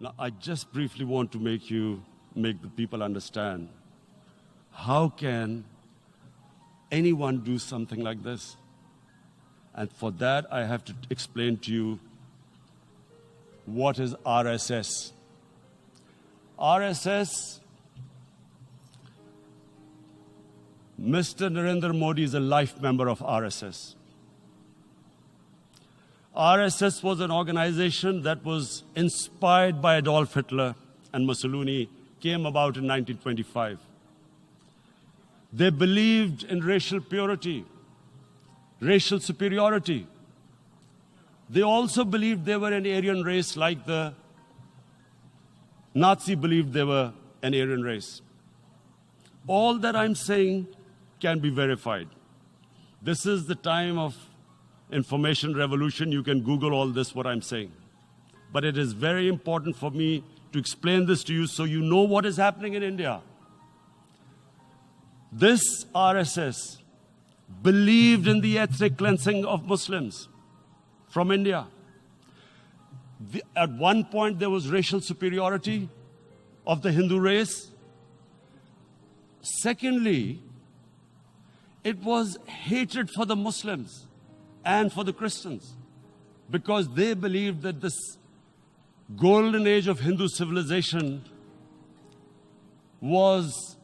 Now, I just briefly want to make the people understand, how can anyone do something like this? And for that, I have to explain to you what is RSS. RSS, Mr. Narendra Modi is a life member of RSS. RSS was an organization that was inspired by Adolf Hitler and Mussolini, came about in 1925. They believed in racial purity, racial superiority. They also believed they were an Aryan race, like the Nazi believed they were an Aryan race. All that I'm saying can be verified. This is the time of information revolution. You can Google all this, what I'm saying. But it is very important for me to explain this to you so you know what is happening in India. This RSS believed in the ethnic cleansing of Muslims from India. At one point, there was racial superiority of the Hindu race. Secondly, it was hatred for the Muslims and for the Christians, because they believed that this golden age of Hindu civilization was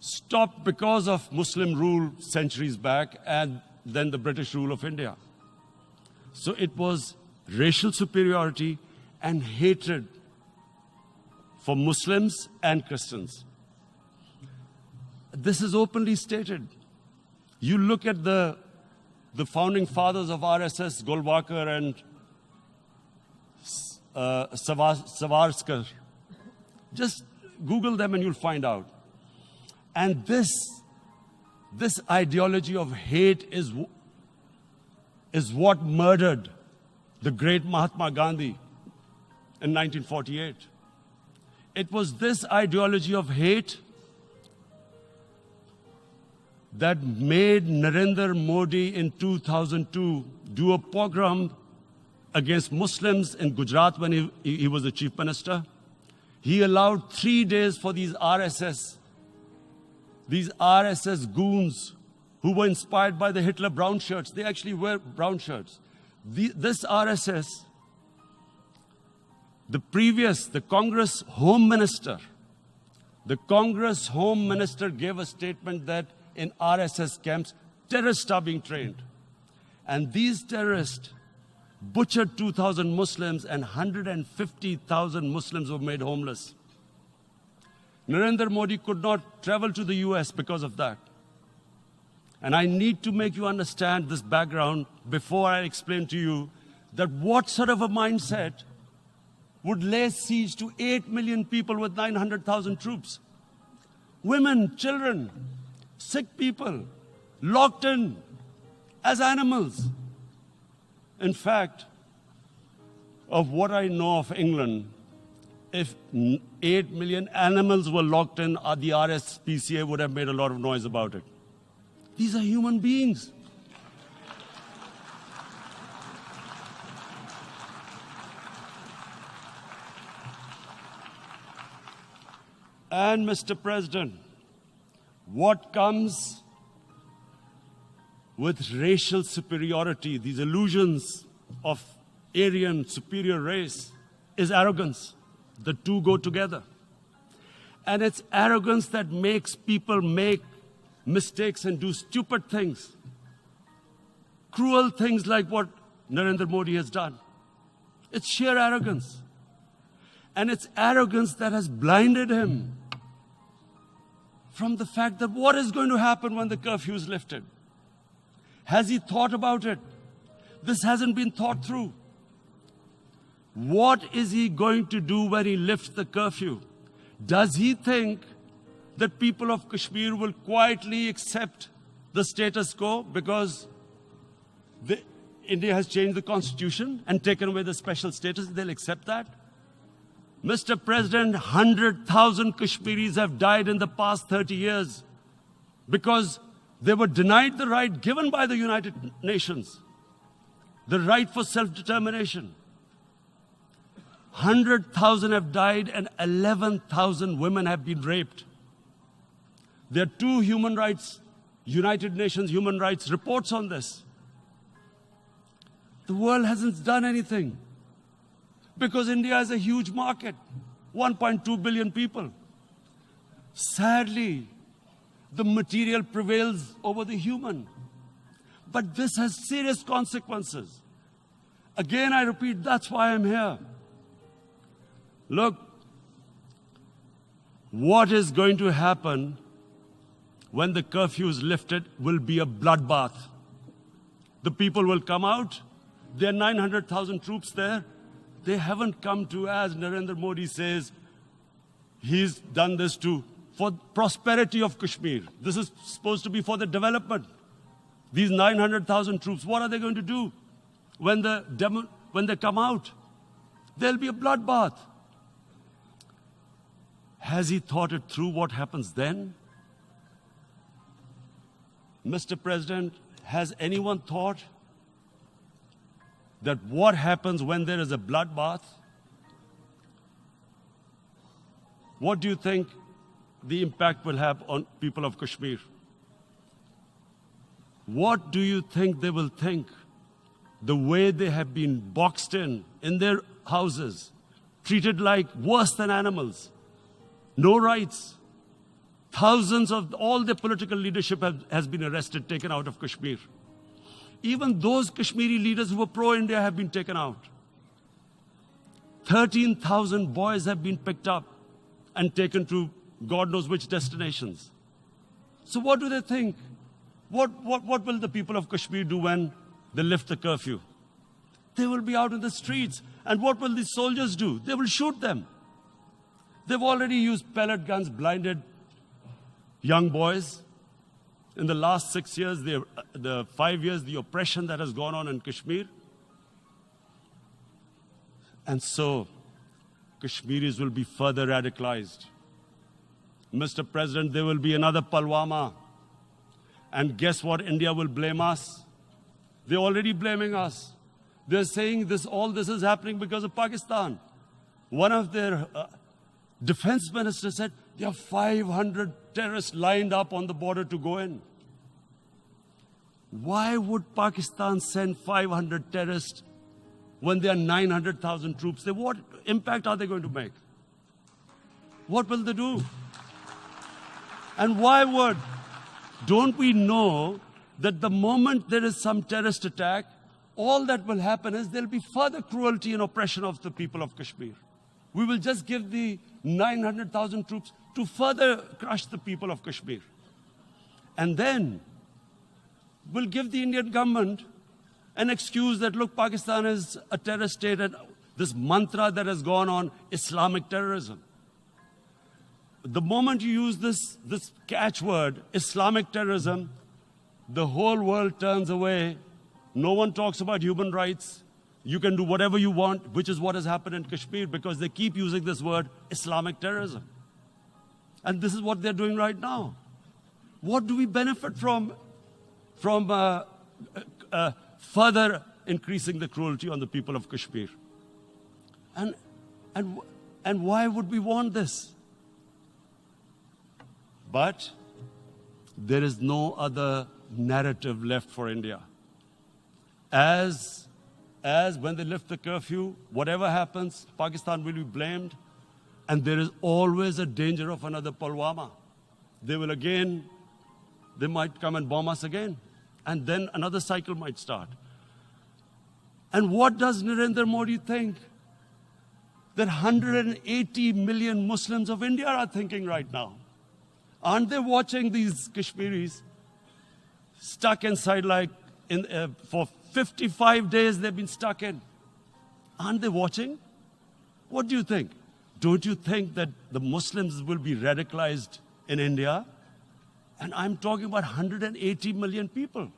stopped because of Muslim rule centuries back and then the British rule of India. So it was racial superiority and hatred for Muslims and Christians. This is openly stated. You look at the founding fathers of RSS, Golwalkar and Savarkar. Just Google them and you'll find out. And this ideology of hate is what murdered the great Mahatma Gandhi in 1948. It was this ideology of hate that made Narendra Modi in 2002 do a pogrom against Muslims in Gujarat when he was the chief minister. He allowed 3 days for these RSS goons who were inspired by the Hitler brown shirts. They actually wear brown shirts. This RSS, the Congress Home Minister gave a statement that in RSS camps, terrorists are being trained. And these terrorists butchered 2,000 Muslims and 150,000 Muslims were made homeless. Narendra Modi could not travel to the US because of that. And I need to make you understand this background before I explain to you that what sort of a mindset would lay siege to 8 million people with 900,000 troops. Women, children, sick people, locked in as animals. In fact, of what I know of England, if 8 million animals were locked in, the RSPCA would have made a lot of noise about it. These are human beings. And Mr. President, what comes with racial superiority, these illusions of Aryan superior race, is arrogance. The two go together. And it's arrogance that makes people make mistakes and do stupid things. Cruel things like what Narendra Modi has done. It's sheer arrogance. And it's arrogance that has blinded him from the fact that what is going to happen when the curfew is lifted? Has he thought about it? This hasn't been thought through. What is he going to do when he lifts the curfew? Does he think that people of Kashmir will quietly accept the status quo because India has changed the constitution and taken away the special status? They'll accept that? Mr. President, 100,000 Kashmiris have died in the past 30 years because they were denied the right given by the United Nations, the right for self-determination. 100,000 have died and 11,000 women have been raped. There are two United Nations human rights reports on this. The world hasn't done anything because India is a huge market, 1.2 billion people. Sadly, the material prevails over the human. But this has serious consequences. Again, I repeat, that's why I'm here. Look, what is going to happen when the curfew is lifted will be a bloodbath. The people will come out. There are 900,000 troops there. They haven't come to, as Narendra Modi says, he's done this for prosperity of Kashmir. This is supposed to be for the development. These 900,000 troops, what are they going to do when they come out? There'll be a bloodbath. Has he thought it through what happens then? Mr. President, has anyone thought that what happens when there is a bloodbath? What do you think the impact will have on people of Kashmir? What do you think they will think? The way they have been boxed in their houses, treated like worse than animals, no rights. Thousands of all the political leadership has been arrested, taken out of Kashmir. Even those Kashmiri leaders who were pro-India have been taken out. 13,000 boys have been picked up and taken to God knows which destinations. So what do they think? What will the people of Kashmir do when they lift the curfew? They will be out in the streets. And what will the soldiers do? They will shoot them. They've already used pellet guns, blinded young boys. In the last 6 years, the 5 years, the oppression that has gone on in Kashmir. And so, Kashmiris will be further radicalized. Mr. President, there will be another Pulwama. And guess what? India will blame us. They're already blaming us. They're saying all this is happening because of Pakistan. One of their defense ministers said, there are 500 terrorists lined up on the border to go in. Why would Pakistan send 500 terrorists when there are 900,000 troops? What impact are they going to make? What will they do? And why don't we know that the moment there is some terrorist attack, all that will happen is there'll be further cruelty and oppression of the people of Kashmir. We will just give the 900,000 troops to further crush the people of Kashmir. And then we'll give the Indian government an excuse that, look, Pakistan is a terrorist state, and this mantra that has gone on, Islamic terrorism. The moment you use this catchword, Islamic terrorism, the whole world turns away. No one talks about human rights. You can do whatever you want, which is what has happened in Kashmir, because they keep using this word, Islamic terrorism. And this is what they're doing right now. What do we benefit from further increasing the cruelty on the people of Kashmir? And why would we want this? But there is no other narrative left for India. As when they lift the curfew, whatever happens, Pakistan will be blamed. And there is always a danger of another Pulwama. They might come and bomb us again. And then another cycle might start. And what does Narendra Modi think? That 180 million Muslims of India are thinking right now. Aren't they watching these Kashmiris stuck inside for 55 days they've been stuck in? Aren't they watching? What do you think? Don't you think that the Muslims will be radicalized in India? And I'm talking about 180 million people.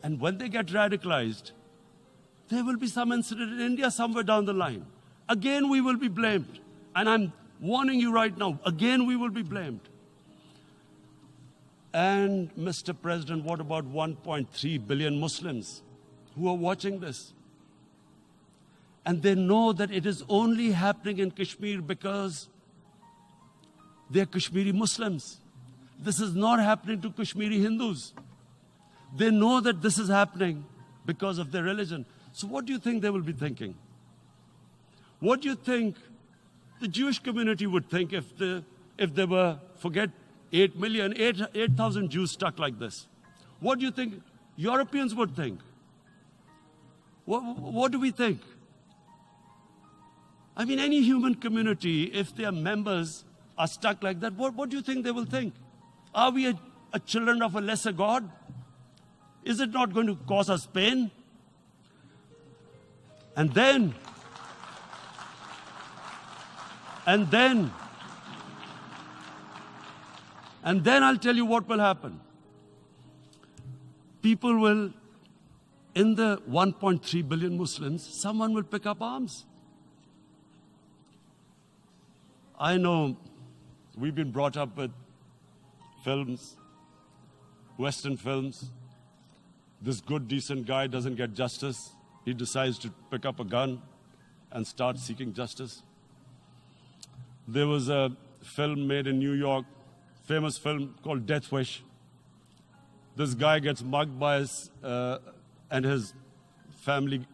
And when they get radicalized, there will be some incident in India somewhere down the line. Again, we will be blamed. And I'm warning you right now, again, we will be blamed. And Mr. President, what about 1.3 billion Muslims who are watching this? And they know that it is only happening in Kashmir because they're Kashmiri Muslims. This is not happening to Kashmiri Hindus. They know that this is happening because of their religion. So what do you think they will be thinking? What do you think the Jewish community would think if there were, forget 8 million, 8,000 Jews stuck like this? What do you think Europeans would think? What do we think? I mean, any human community, if their members are stuck like that, what do you think they will think? Are we a children of a lesser God? Is it not going to cause us pain? And then I'll tell you what will happen. People will, in the 1.3 billion Muslims, someone will pick up arms. I know we've been brought up with films, Western films. This good, decent guy doesn't get justice. He decides to pick up a gun and start seeking justice. There was a film made in New York, famous film called Death Wish. This guy gets mugged by and his family,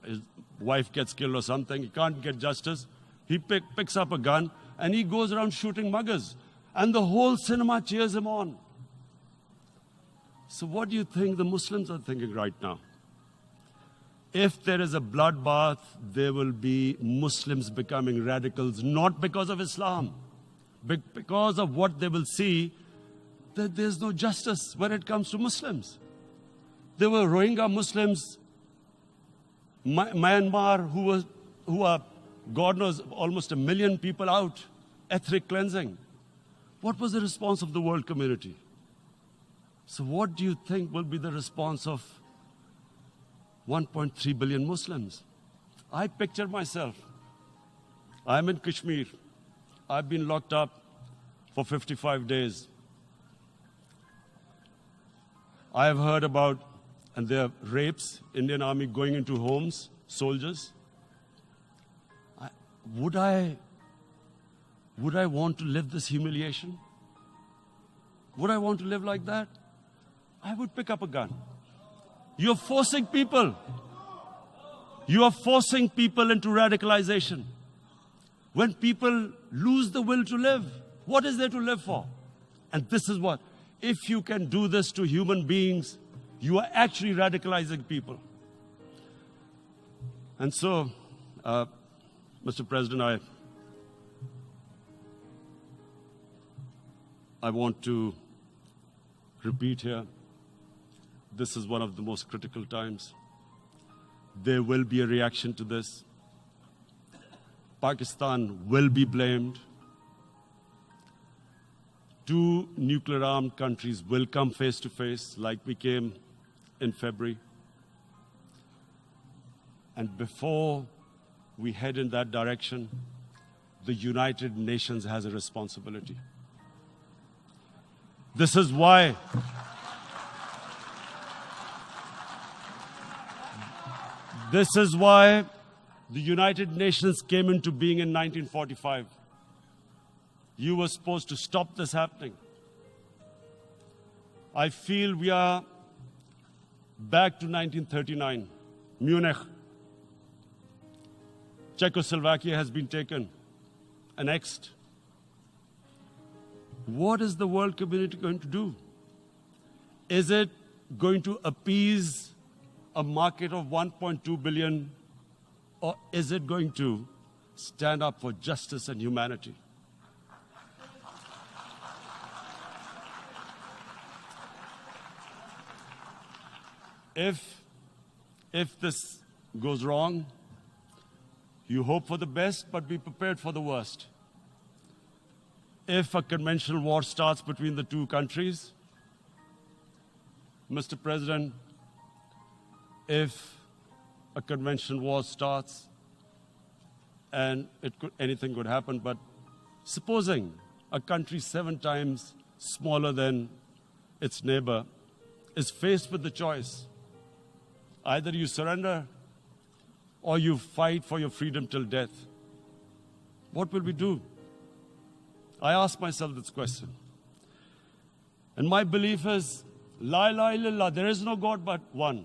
his wife gets killed or something. He can't get justice. He picks up a gun and he goes around shooting muggers. And the whole cinema cheers him on. So what do you think the Muslims are thinking right now? If there is a bloodbath, there will be Muslims becoming radicals, not because of Islam, but because of what they will see, that there's no justice when it comes to Muslims. There were Rohingya Muslims, Myanmar, who are, God knows, almost 1 million people out, ethnic cleansing. What was the response of the world community? So what do you think will be the response of 1.3 billion Muslims? I picture myself. I'm in Kashmir. I've been locked up for 55 days. I have heard about, and there are rapes, Indian Army going into homes, soldiers. Would I want to live this humiliation? Would I want to live like that? I would pick up a gun. You're forcing people. You are forcing people into radicalization. When people lose the will to live, what is there to live for? And this is what, if you can do this to human beings, you are actually radicalizing people. And so, Mr. President, I want to repeat here, this is one of the most critical times. There will be a reaction to this. Pakistan will be blamed. 2 nuclear-armed countries will come face to face like we came in February. And before we head in that direction, the United Nations has a responsibility. This is why the United Nations came into being in 1945. You were supposed to stop this happening. I feel we are back to 1939, Munich. Czechoslovakia has been taken, annexed. What is the world community going to do? Is it going to appease a market of 1.2 billion, or is it going to stand up for justice and humanity? If this goes wrong, you hope for the best, but be prepared for the worst. If a conventional war starts between the 2 countries, Mr. President, if a conventional war starts, and anything could happen, but supposing a country 7 times smaller than its neighbor is faced with the choice, either you surrender or you fight for your freedom till death. What will we do? I ask myself this question. And my belief is, La ilaha illallah, there is no God but one.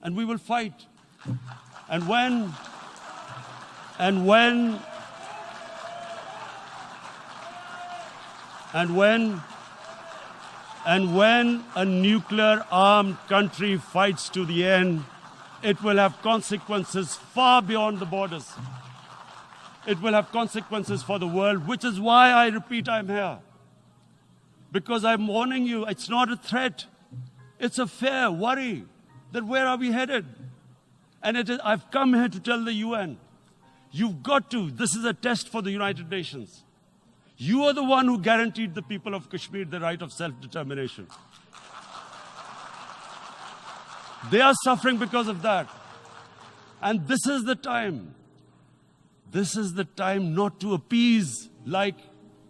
And we will fight. And when a nuclear armed country fights to the end, it will have consequences far beyond the borders. It will have consequences for the world, which is why I repeat I'm here. Because I'm warning you, it's not a threat. It's a fair worry that where are we headed? And I've come here to tell the UN, you've got to, this is a test for the United Nations. You are the one who guaranteed the people of Kashmir the right of self-determination. They are suffering because of that. And this is the time. This is the time not to appease like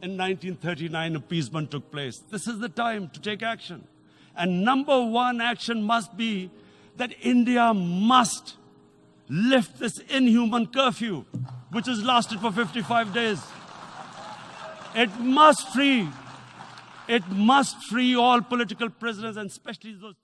in 1939 appeasement took place. This is the time to take action. And number one action must be that India must lift this inhuman curfew, which has lasted for 55 days. It must free all political prisoners, and especially those